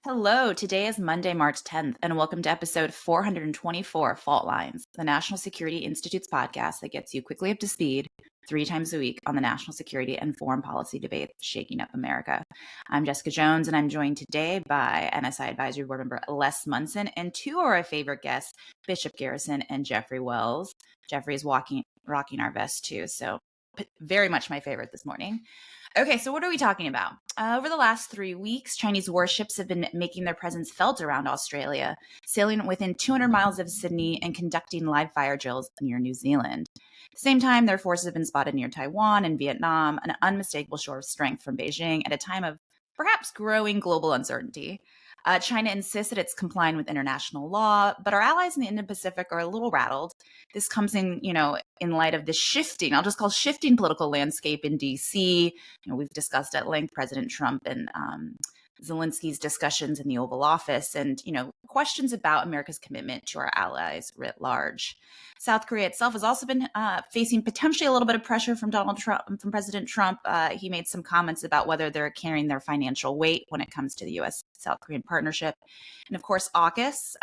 Hello, today is Monday, March 10th, and welcome to episode 424 Fault Lines, the National Security Institute's podcast that gets you quickly up to speed 3 times a week on the national security and foreign policy debates shaking up America. I'm Jessica Jones, and I'm joined today by NSI Advisory Board member Les Munson and two of our favorite guests, Bishop Garrison and Jeffrey Wells. Jeffrey is rocking our vest too, so very much my favorite this morning. Okay, so what are we talking about? Over the last 3 weeks, Chinese warships have been making their presence felt around Australia, sailing within 200 miles of Sydney and conducting live fire drills near New Zealand. At the same time, their forces have been spotted near Taiwan and Vietnam, an unmistakable show of strength from Beijing at a time of perhaps growing global uncertainty. China insists that it's complying with international law, but our allies in the Indo-Pacific are a little rattled. This comes in light of the I'll just call shifting political landscape in D.C. We've discussed at length President Trump and Zelensky's discussions in the Oval Office and, questions about America's commitment to our allies writ large. South Korea itself has also been facing potentially a little bit of pressure from from President Trump. He made some comments about whether they're carrying their financial weight when it comes to the U.S.-South Korean partnership. And of course, AUKUS,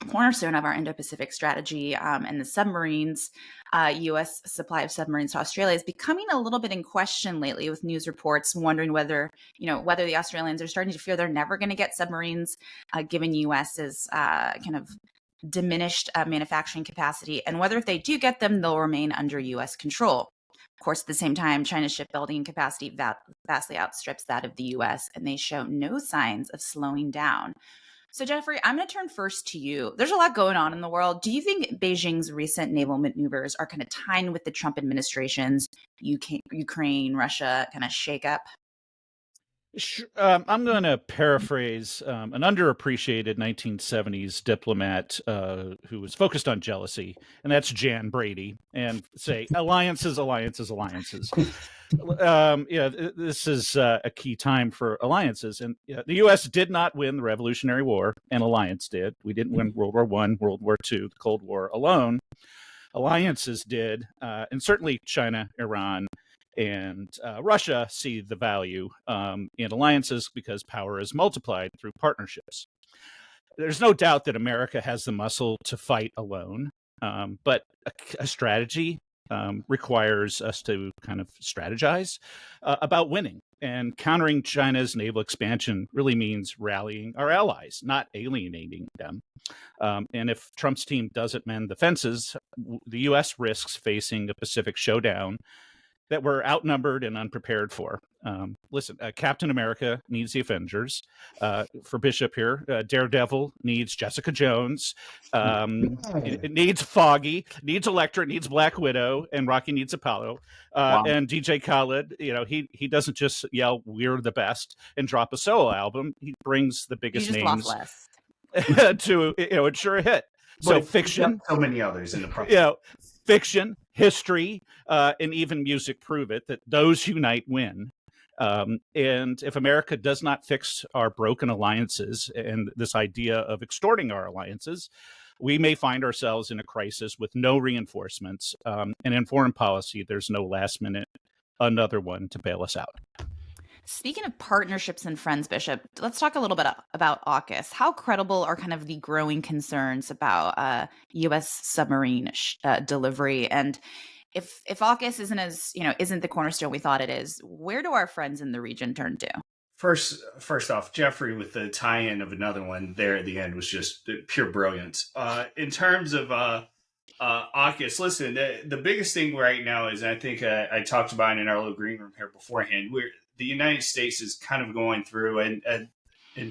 cornerstone of our Indo-Pacific strategy, and the submarines, U.S. supply of submarines to Australia is becoming a little bit in question lately, with news reports wondering whether the Australians are starting to fear they're never going to get submarines, given U.S.'s kind of diminished manufacturing capacity, and whether if they do get them, they'll remain under U.S. control. Of course, at the same time, China's shipbuilding capacity vastly outstrips that of the U.S., and they show no signs of slowing down. So, Jeffrey, I'm going to turn first to you. There's a lot going on in the world. Do you think Beijing's recent naval maneuvers are kind of tying with the Trump administration's Ukraine, Russia kind of shakeup? I'm going to paraphrase an underappreciated 1970s diplomat who was focused on jealousy, and that's Jan Brady, and say alliances, alliances, alliances. This is a key time for alliances, and the U.S. did not win the Revolutionary War. An alliance did. We didn't win World War I, World War II, the Cold War alone. Alliances did, and certainly China, Iran, and Russia see the value in alliances because power is multiplied through partnerships. There's no doubt that America has the muscle to fight alone, but a strategy requires us to kind of strategize about winning. And countering China's naval expansion really means rallying our allies, not alienating them. And if Trump's team doesn't mend the fences, the U.S. risks facing a Pacific showdown that we're outnumbered and unprepared for. Listen, Captain America needs the Avengers. For Bishop here, Daredevil needs Jessica Jones. It needs Foggy, needs Elektra, needs Black Widow, and Rocky needs Apollo. And DJ Khaled, he doesn't just yell, "We're the best," and drop a solo album. He brings the biggest names to ensure a hit. So fiction, so many others in the process. Fiction, history, and even music prove it that those unite win. And if America does not fix our broken alliances and this idea of extorting our alliances, we may find ourselves in a crisis with no reinforcements. And in foreign policy, there's no last minute another one to bail us out. Speaking of partnerships and friends, Bishop, let's talk a little bit about AUKUS. How credible are kind of the growing concerns about U.S. submarine delivery? And if AUKUS isn't the cornerstone we thought it is, where do our friends in the region turn to? First off, Jeffrey with the tie-in of another one there at the end was just pure brilliance. In terms of AUKUS, listen, the biggest thing right now is, I think I talked about it in our little green room here beforehand, the United States is kind of going through, and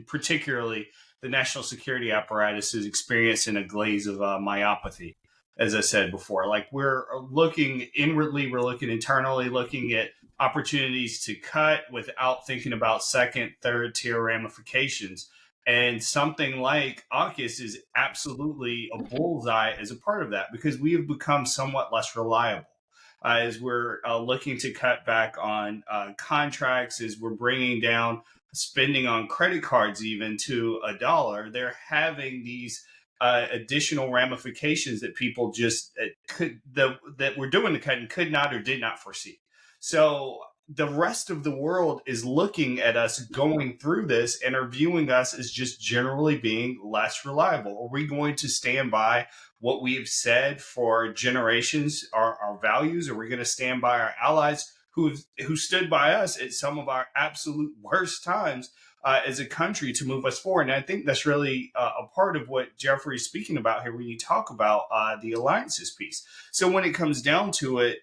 particularly the national security apparatus is experiencing a glaze of myopathy, as I said before. Like, we're looking inwardly, we're looking internally, looking at opportunities to cut without thinking about second, third tier ramifications. And something like AUKUS is absolutely a bullseye as a part of that, because we have become somewhat less reliable. As we're looking to cut back on contracts, as we're bringing down spending on credit cards even to $1, they're having these additional ramifications that people just that we're doing the cutting could not or did not foresee. So the rest of the world is looking at us going through this and are viewing us as just generally being less reliable. Are we going to stand by what we've said for generations, our values? Are we going to stand by our allies who stood by us at some of our absolute worst times as a country to move us forward? And I think that's really a part of what Jeffrey's speaking about here when you talk about the alliances piece. So when it comes down to it,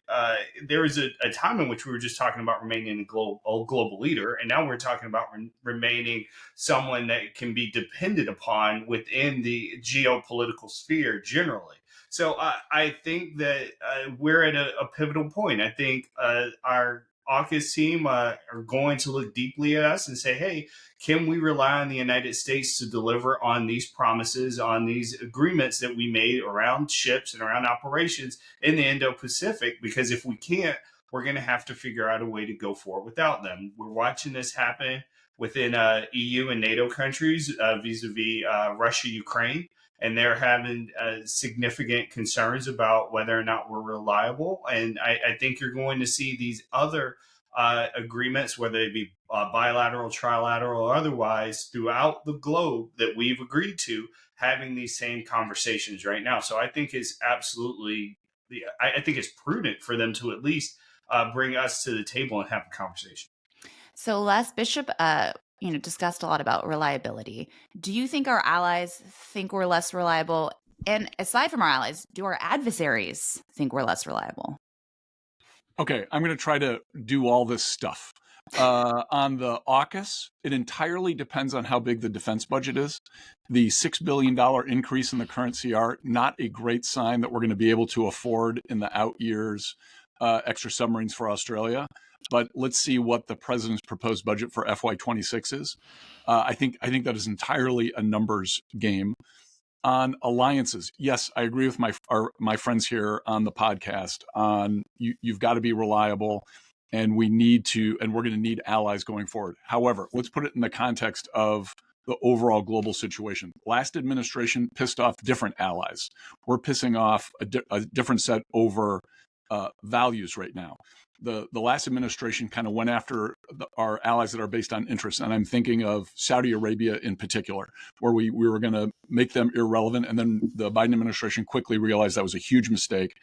there is a time in which we were just talking about remaining a global leader, and now we're talking about remaining someone that can be depended upon within the geopolitical sphere generally. So I think that we're at a pivotal point. I think our AUKUS team are going to look deeply at us and say, hey, can we rely on the United States to deliver on these promises, on these agreements that we made around ships and around operations in the Indo-Pacific? Because if we can't, we're going to have to figure out a way to go forward without them. We're watching this happen within EU and NATO countries vis-a-vis Russia, Ukraine, and they're having significant concerns about whether or not we're reliable. And I think you're going to see these other agreements, whether they be bilateral, trilateral, or otherwise, throughout the globe that we've agreed to, having these same conversations right now. So I think it's absolutely, I think it's prudent for them to at least bring us to the table and have a conversation. So Les Bishop, discussed a lot about reliability. Do you think our allies think we're less reliable? And aside from our allies, do our adversaries think we're less reliable? Okay, I'm going to try to do all this stuff. On the AUKUS, it entirely depends on how big the defense budget is. The $6 billion increase in the current CR, not a great sign that we're going to be able to afford in the out years extra submarines for Australia. But let's see what the president's proposed budget for FY26 is. I think that is entirely a numbers game. On alliances, yes, I agree with my friends here on the podcast on you've got to be reliable, and we're going to need allies going forward. However, let's put it in the context of the overall global situation. Last administration pissed off different allies. We're pissing off a different set over values right now. The last administration kind of went after our allies that are based on interests. And I'm thinking of Saudi Arabia in particular, where we were going to make them irrelevant. And then the Biden administration quickly realized that was a huge mistake.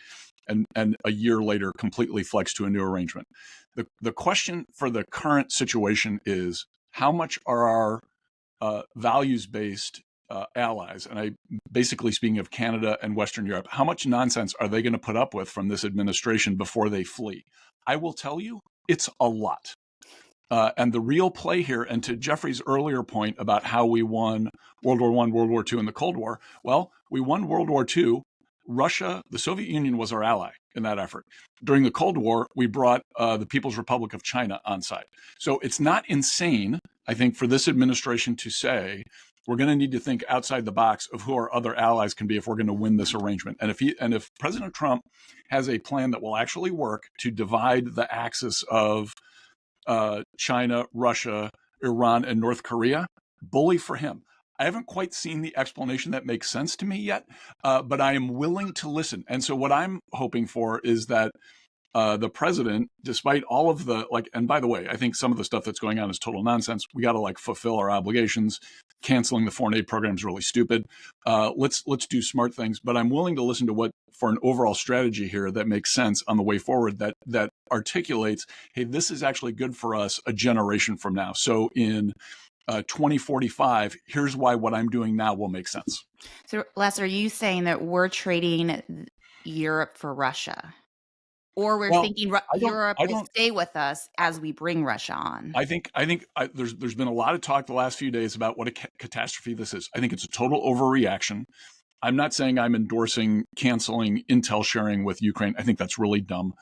And a year later, completely flexed to a new arrangement. The question for the current situation is, how much are our values-based allies, and I basically speaking of Canada and Western Europe, how much nonsense are they going to put up with from this administration before they flee? I will tell you, it's a lot. And the real play here, and to Jeffrey's earlier point about how we won World War I, World War II, and the Cold War, well, we won World War II. Russia, the Soviet Union, was our ally in that effort. During the Cold War, we brought the People's Republic of China on side. So it's not insane, I think, for this administration to say, we're going to need to think outside the box of who our other allies can be if we're going to win this arrangement. And if President Trump has a plan that will actually work to divide the axis of China, Russia, Iran, and North Korea, bully for him. I haven't quite seen the explanation that makes sense to me yet, but I am willing to listen. And so what I'm hoping for is that the president, despite all of the and by the way, I think some of the stuff that's going on is total nonsense. We got to fulfill our obligations. Canceling the foreign aid program is really stupid. Let's do smart things. But I'm willing to listen to what for an overall strategy here that makes sense on the way forward. That articulates, hey, this is actually good for us a generation from now. So in 2045, here's why what I'm doing now will make sense. So, Les, are you saying that we're trading Europe for Russia? Or we're thinking Europe will stay with us as we bring Russia on? I think there's been a lot of talk the last few days about what a catastrophe this is. I think it's a total overreaction. I'm not saying I'm endorsing canceling intel sharing with Ukraine. I think that's really dumb.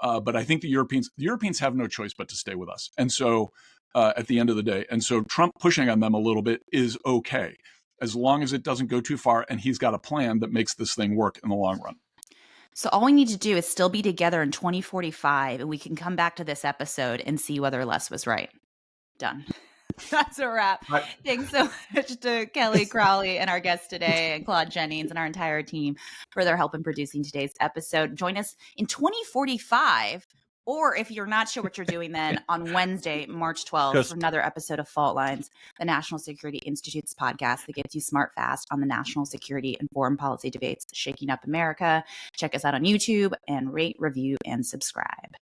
But I think the Europeans have no choice but to stay with us. And so at the end of the day, and so Trump pushing on them a little bit is okay, as long as it doesn't go too far and he's got a plan that makes this thing work in the long run. So all we need to do is still be together in 2045, and we can come back to this episode and see whether Les was right. Done. That's a wrap. Thanks so much to Kelly Crowley and our guest today, and Claude Jennings and our entire team for their help in producing today's episode. Join us in 2045 Or if you're not sure what you're doing, then on Wednesday, March 12th, for another episode of Fault Lines, the National Security Institute's podcast that gets you smart fast on the national security and foreign policy debates shaking up America. Check us out on YouTube and rate, review, and subscribe.